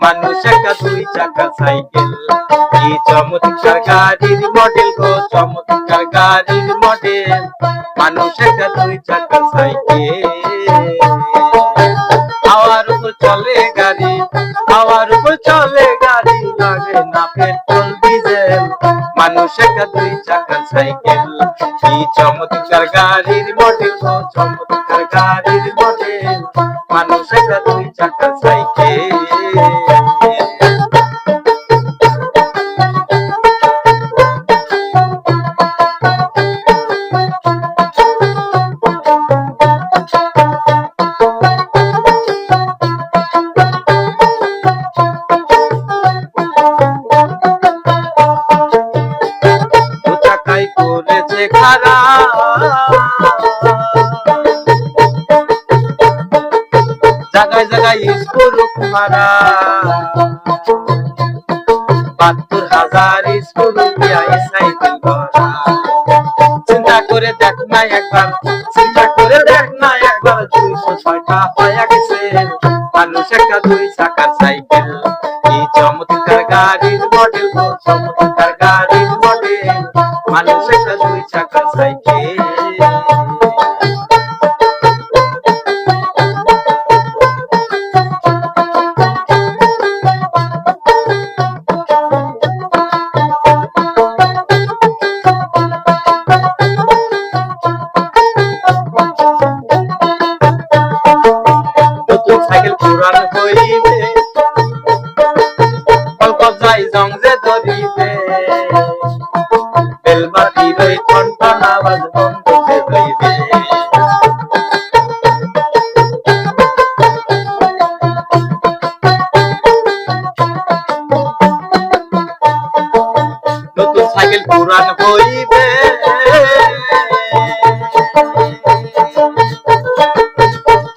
মানুষ একটা দুই চাকার সাইকেল। কি চমৎকার গাড়ির মডেল গো, চমৎকার গাড়ির মডেল। মানুষ একটা দুই চাকার সাইকেল। হাওয়ার উপর চলে গাড়ি, হাওয়ার উপর চলে গাড়ি, লাগে না পেট্রোল ডিজেল। মানুষ একটা দুই চাকার সাইকেল। কি চমৎকার গাড়ির মডেল গো, চমৎকার গাড়ির মডেল। মানুষ একটা দুই চাকার সাইকেল। করেছে খারাপ, জায়গায় জায়গায় স্কুল মারা, ৭২,০০০ স্কুল সাইকেল করা। চিন্তা করে দেখ না একবার, চিন্তা করে দেখ না একবার, ২০৬টা হয়ে গেছে মানুষ একটা দুই চাকার সাইকেল। কি চমৎকার গাড়ির মডেল গো, চমৎকার গাড়ির মডেল। মানুষ একটা দুই চাকার সাইকেল। নতুন সাইকেল পুরান হইবে, অল্প যাই জং যে ধরিবে, বেলবাতির ওই ঠনঠন আওয়াজ বন্ধ যে হইবে। নতুন সাইকেল পুরান হইবে,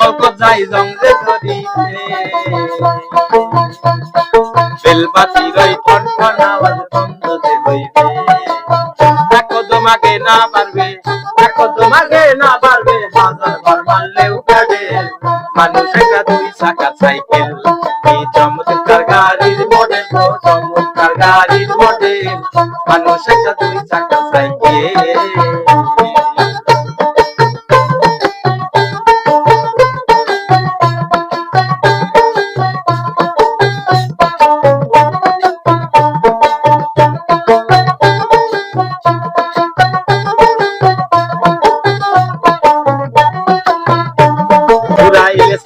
অল্প যাই জং যে ধরিবে, বেলবাতির ওই ঠনঠন আওয়াজ বন্ধ যে হইবে। তোমাকে না পারবে, দেখো তোমাকে না পারবে, হাজার বার মারলেও প্যাডেল। মানুষ একটা দুই চাকার সাইকেল। কি চমৎকার গাড়ির মডেল গো, চমৎকার গাড়ির মডেল। মানুষ একটা দুই চাকার সাইকেল।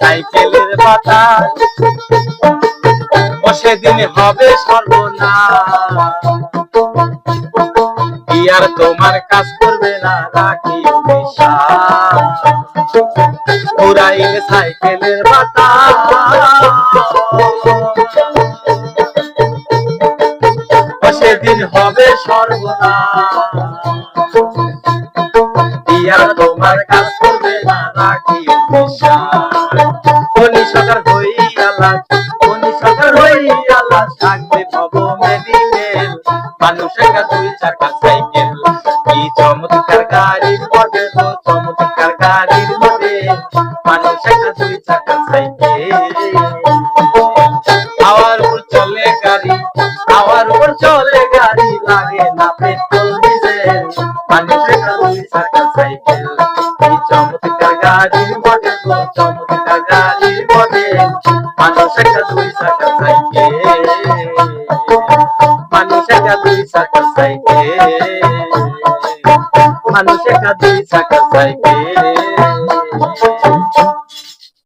সাইকেলের পাতা সেদিন হবে সর্বনাশ। কি আর তোমার কাজ করবে না, রাখি উড়াইলে সাইকেলের পাতা সেদিন হবে সর্বনাশ। কি আর তোমার কাজ করবে না, রাখি সরকার হইয়ালা, সরকার হইয়ালা, থাকবে ভব মেডিকেল। মানুষ একটা দুই চাকার সাইকেল। কি চমৎকার গাড়ির মডেল গো, চমৎকার গাড়ির মডেল। মানুষ একটা দুই চাকার সাইকেল। হাওয়ার উপর চলে গাড়ি, হাওয়ার উপর চলে গাড়ি, লাগে না পেট্রোল ডিজেল। মানুষ একটা দুই চাকার সাইকেল। কি চমৎকার গাড়ির মডেল গো, চমৎকার গাড়ির মডেল। মানুষ একটা দুই চাকার সাইকেল। মানুষ একটা দুই চাকার সাইকেল। মানুষ একটা দুই চাকার সাইকেল।